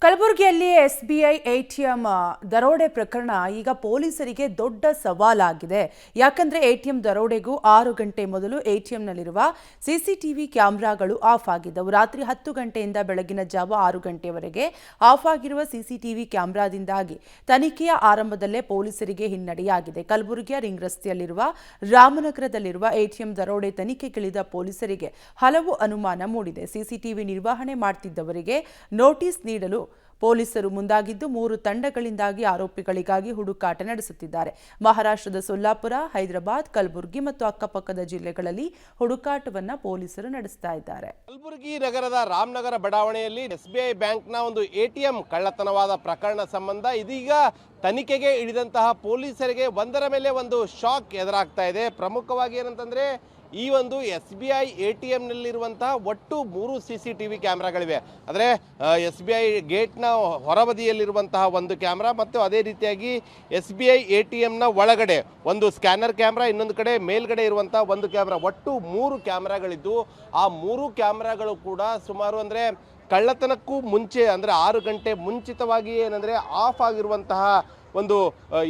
ಕಲಬುರಗಿಯಲ್ಲಿ SBI ATM ದರೋಡೆ ಪ್ರಕರಣ ಈಗ ಪೊಲೀಸರಿಗೆ ದೊಡ್ಡ ಸವಾಲಾಗಿದೆ. ಯಾಕಂದ್ರೆ ಎಟಿಎಂ ದರೋಡೆಗೂ 6 ಗಂಟೆ ಮೊದಲು ಎಟಿಎಂನಲ್ಲಿರುವ ಸಿಸಿಟಿವಿ ಕ್ಯಾಮೆರಾಗಳು ಆಫ್ ಆಗಿದ್ದವು. ರಾತ್ರಿ 10 ಗಂಟೆಯಿಂದ ಬೆಳಗಿನ ಜಾವ 6 ಗಂಟೆವರೆಗೆ ಆಫ್ ಆಗಿರುವ ಸಿಸಿಟಿವಿ ಕ್ಯಾಮೆರಾದಿಂದಾಗಿ ತನಿಖೆಯ ಆರಂಭದಲ್ಲೇ ಪೊಲೀಸರಿಗೆ ಹಿನ್ನಡೆಯಾಗಿದೆ. ಕಲಬುರಗಿಯ ರಿಂಗ್ ರಸ್ತೆಯಲ್ಲಿರುವ ರಾಮನಗರದಲ್ಲಿರುವ ಎಟಿಎಂ ದರೋಡೆ ತನಿಖೆಗಿಳಿದ ಪೊಲೀಸರಿಗೆ ಹಲವು ಅನುಮಾನ ಮೂಡಿದೆ. ಸಿಸಿಟಿವಿ ನಿರ್ವಹಣೆ ಮಾಡುತ್ತಿದ್ದವರಿಗೆ ನೋಟಿಸ್ ನೀಡಲು ಪೊಲೀಸರು ಮುಂದಾಗಿದ್ದು 3 ತಂಡಗಳಿಂದಾಗಿ ಆರೋಪಿಗಳಿಗಾಗಿ ಹುಡುಕಾಟ ನಡೆಸುತ್ತಿದ್ದಾರೆ. ಮಹಾರಾಷ್ಟ್ರದ ಸೊಲ್ಲಾಪುರ, ಹೈದರಾಬಾದ್, ಕಲಬುರಗಿ ಮತ್ತು ಅಕ್ಕಪಕ್ಕದ ಜಿಲ್ಲೆಗಳಲ್ಲಿ ಹುಡುಕಾಟವನ್ನ ಪೊಲೀಸರು ನಡೆಸ್ತಾ ಇದ್ದಾರೆ. ಕಲಬುರಗಿ ನಗರದ ರಾಮನಗರ ಬಡಾವಣೆಯಲ್ಲಿ ಎಸ್ಬಿಐ ಬ್ಯಾಂಕ್ನ ಒಂದು ಎಟಿಎಂ ಕಳ್ಳತನವಾದ ಪ್ರಕರಣ ಸಂಬಂಧ ಇದೀಗ ತನಿಖೆಗೆ ಇಳಿದಂತಹ ಪೊಲೀಸರಿಗೆ ಒಂದರ ಮೇಲೆ ಒಂದು ಶಾಕ್ ಎದುರಾಗ್ತಾ ಇದೆ. ಪ್ರಮುಖವಾಗಿ ಏನಂತಂದ್ರೆ ಈ ಒಂದು ಎಸ್ಬಿಐ ಎಟಿಎಂನಲ್ಲಿರುವಂತಹ ಒಟ್ಟು 3 ಸಿಸಿಟಿವಿ ಕ್ಯಾಮ್ರಾಗಳಿವೆ. ಅಂದರೆ ಎಸ್ಬಿಐ ಗೇಟ್ನ ಹೊರಬದಿಯಲ್ಲಿರುವಂತಹ ಒಂದು ಕ್ಯಾಮ್ರಾ ಮತ್ತು ಅದೇ ರೀತಿಯಾಗಿ ಎಸ್ಬಿಐ ಎಟಿಎಂನ ಒಳಗಡೆ ಒಂದು ಸ್ಕ್ಯಾನರ್ ಕ್ಯಾಮ್ರಾ, ಇನ್ನೊಂದು ಕಡೆ ಮೇಲ್ಗಡೆ ಇರುವಂತಹ ಒಂದು ಕ್ಯಾಮ್ರಾ, ಒಟ್ಟು 3 ಕ್ಯಾಮ್ರಾಗಳಿದ್ದು ಆ 3 ಕ್ಯಾಮ್ರಾಗಳು ಕೂಡ ಸುಮಾರು ಅಂದರೆ ಕಳ್ಳತನಕ್ಕೂ ಮುಂಚೆ ಅಂದರೆ 6 ಗಂಟೆ ಮುಂಚಿತವಾಗಿ ಏನಂದರೆ ಆಫ್ ಆಗಿರುವಂತಹ ಒಂದು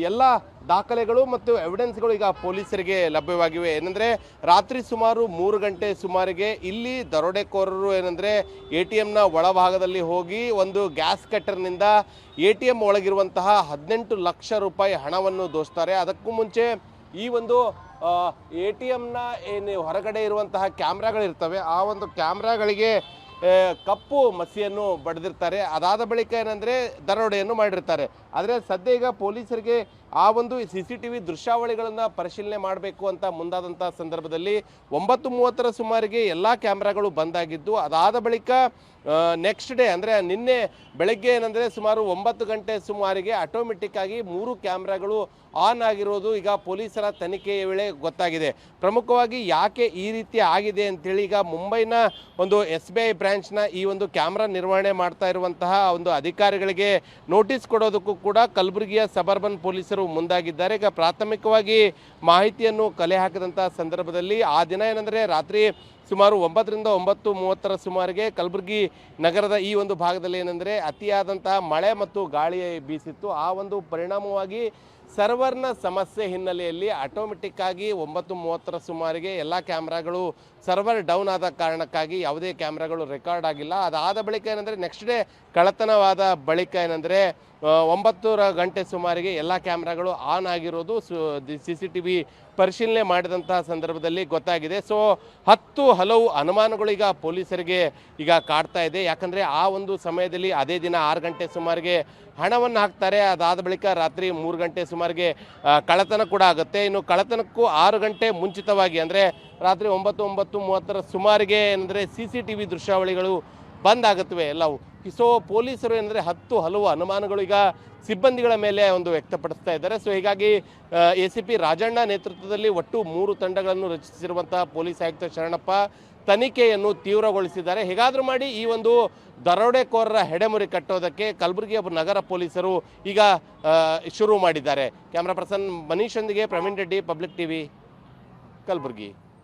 ಎಲ್ಲ ದಾಖಲೆಗಳು ಮತ್ತು ಎವಿಡೆನ್ಸ್ಗಳು ಈಗ ಪೊಲೀಸರಿಗೆ ಲಭ್ಯವಾಗಿವೆ. ಏನಂದರೆ ರಾತ್ರಿ ಸುಮಾರು 3 ಗಂಟೆ ಸುಮಾರಿಗೆ ಇಲ್ಲಿ ದರೋಡೆಕೋರರು ಏನಂದರೆ ಎಟಿಎಂನ ಒಳಭಾಗದಲ್ಲಿ ಹೋಗಿ ಒಂದು ಗ್ಯಾಸ್ ಕಟ್ಟರ್ನಿಂದ ಎಟಿಎಂ ಒಳಗಿರುವಂತಹ 18 ಲಕ್ಷ ರೂಪಾಯಿ ಹಣವನ್ನು ದೋಸ್ತಾರೆ. ಅದಕ್ಕೂ ಮುಂಚೆ ಈ ಒಂದು ಎಟಿಎಂನ ಏನು ಹೊರಗಡೆ ಇರುವಂತಹ ಕ್ಯಾಮ್ರಾಗಳಿರ್ತವೆ ಆ ಒಂದು ಕ್ಯಾಮ್ರಾಗಳಿಗೆ ಕಪ್ಪು ಮಸಿಯನ್ನು ಬಡಿದಿರ್ತಾರೆ. ಅದಾದ ಬಳಿಕ ಏನಂದರೆ ದರೋಡೆಯನ್ನು ಮಾಡಿರ್ತಾರೆ. ಆದರೆ ಸದ್ಯ ಈಗ ಪೊಲೀಸರಿಗೆ ಆ ಒಂದು ಸಿಸಿಟಿವಿ ದೃಶ್ಯಾವಳಿಗಳನ್ನು ಪರಿಶೀಲನೆ ಮಾಡಬೇಕು ಅಂತ ಮುಂದಾದಂಥ ಸಂದರ್ಭದಲ್ಲಿ 9:30 ಸುಮಾರಿಗೆ ಎಲ್ಲ ಕ್ಯಾಮ್ರಾಗಳು ಬಂದಾಗಿದ್ದು, ಅದಾದ ಬಳಿಕ ನೆಕ್ಸ್ಟ್ ಡೇ ಅಂದರೆ ನಿನ್ನೆ ಬೆಳಗ್ಗೆ ಏನಂದರೆ ಸುಮಾರು 9 ಗಂಟೆ ಸುಮಾರಿಗೆ ಆಟೋಮೆಟಿಕ್ ಆಗಿ 3 ಕ್ಯಾಮ್ರಾಗಳು ಆನ್ ಆಗಿರೋದು ಈಗ ಪೊಲೀಸರ ತನಿಖೆಯ ವೇಳೆ ಗೊತ್ತಾಗಿದೆ. ಪ್ರಮುಖವಾಗಿ ಯಾಕೆ ಈ ರೀತಿ ಆಗಿದೆ ಅಂತೇಳಿ ಈಗ ಮುಂಬೈನ ಒಂದು SBI ಬ್ರಾಂಚ್ನ ಈ ಒಂದು ಕ್ಯಾಮ್ರಾ ನಿರ್ವಹಣೆ ಮಾಡ್ತಾ ಇರುವಂತಹ ಒಂದು ಅಧಿಕಾರಿಗಳಿಗೆ ನೋಟಿಸ್ ಕೊಡೋದಕ್ಕೂ ಕೂಡ ಕಲಬುರಗಿಯ ಸಬರ್ಬನ್ ಪೊಲೀಸರು ಮುಂದಾಗಿದ್ದಾರೆ. ಈಗ ಪ್ರಾಥಮಿಕವಾಗಿ ಮಾಹಿತಿಯನ್ನು ಕಲೆ ಹಾಕಿದಂಥ ಸಂದರ್ಭದಲ್ಲಿ ಆ ದಿನ ಏನಂದರೆ ರಾತ್ರಿ ಸುಮಾರು 9ರಿಂದ 9:30 ಸುಮಾರಿಗೆ ಕಲಬುರಗಿ ನಗರದ ಈ ಒಂದು ಭಾಗದಲ್ಲಿ ಏನಂದರೆ ಅತಿಯಾದಂತಹ ಮಳೆ ಮತ್ತು ಗಾಳಿ ಬೀಸಿತ್ತು. ಆ ಒಂದು ಪರಿಣಾಮವಾಗಿ ಸರ್ವರ್ನ ಸಮಸ್ಯೆ ಹಿನ್ನೆಲೆಯಲ್ಲಿ ಆಟೋಮೆಟಿಕ್ ಆಗಿ 9:30 ಸುಮಾರಿಗೆ ಎಲ್ಲ ಕ್ಯಾಮ್ರಾಗಳು ಸರ್ವರ್ ಡೌನ್ ಆದ ಕಾರಣಕ್ಕಾಗಿ ಯಾವುದೇ ಕ್ಯಾಮ್ರಾಗಳು ರೆಕಾರ್ಡ್ ಆಗಿಲ್ಲ. ಅದಾದ ಬಳಿಕ ಏನಂದರೆ ನೆಕ್ಸ್ಟ್ ಡೇ ಕಳ್ಳತನವಾದ ಬಳಿಕ ಏನಂದರೆ 9 ಗಂಟೆ ಸುಮಾರಿಗೆ ಎಲ್ಲ ಕ್ಯಾಮ್ರಾಗಳು ಆನ್ ಆಗಿರೋದು CCTV ಪರಿಶೀಲನೆ ಮಾಡಿದಂತಹ ಸಂದರ್ಭದಲ್ಲಿ ಗೊತ್ತಾಗಿದೆ. ಸೊ ಹಲವು ಅನುಮಾನಗಳು ಈಗ ಪೊಲೀಸರಿಗೆ ಈಗ ಕಾಡ್ತಾ ಇದೆ. ಯಾಕಂದರೆ ಆ ಒಂದು ಸಮಯದಲ್ಲಿ ಅದೇ ದಿನ 6 ಗಂಟೆ ಸುಮಾರಿಗೆ ಹಣವನ್ನು ಹಾಕ್ತಾರೆ. ಅದಾದ ಬಳಿಕ ರಾತ್ರಿ 3 ಗಂಟೆ ಸುಮಾರಿಗೆ ಕಳ್ಳತನ ಕೂಡ ಆಗುತ್ತೆ. ಇನ್ನು ಕಳ್ಳತನಕ್ಕೂ 6 ಗಂಟೆ ಮುಂಚಿತವಾಗಿ ಅಂದರೆ ರಾತ್ರಿ 9:30 ಸುಮಾರಿಗೆ ಏನಂದರೆ CCTV ದೃಶ್ಯಾವಳಿಗಳು ಬಂದಾಗುತ್ತವೆ ಎಲ್ಲವೂ. ಸೊ ಪೊಲೀಸರು ಏನಂದರೆ ಹಲವು ಅನುಮಾನಗಳು ಈಗ ಸಿಬ್ಬಂದಿಗಳ ಮೇಲೆ ಒಂದು ವ್ಯಕ್ತಪಡಿಸ್ತಾ ಇದ್ದಾರೆ. ಸೊ ಹೀಗಾಗಿ ACP ರಾಜಣ್ಣ ನೇತೃತ್ವದಲ್ಲಿ ಒಟ್ಟು 3 ತಂಡಗಳನ್ನು ರಚಿಸಿರುವಂತಹ ಪೊಲೀಸ್ ಆಯುಕ್ತ ಶರಣಪ್ಪ ತನಿಖೆಯನ್ನು ತೀವ್ರಗೊಳಿಸಿದ್ದಾರೆ. ಹೇಗಾದರೂ ಮಾಡಿ ಈ ಒಂದು ದರೋಡೆಕೋರರ ಹೆಡೆಮುರಿ ಕಟ್ಟೋದಕ್ಕೆ ಕಲಬುರಗಿಯ ನಗರ ಪೊಲೀಸರು ಈಗ ಶುರು ಮಾಡಿದ್ದಾರೆ. ಕ್ಯಾಮ್ರಾ ಪರ್ಸನ್ ಮನೀಶ್ ಒಂದಿಗೆ ಪ್ರವೀಣ್ ರೆಡ್ಡಿ, ಪಬ್ಲಿಕ್ TV, ಕಲಬುರಗಿ.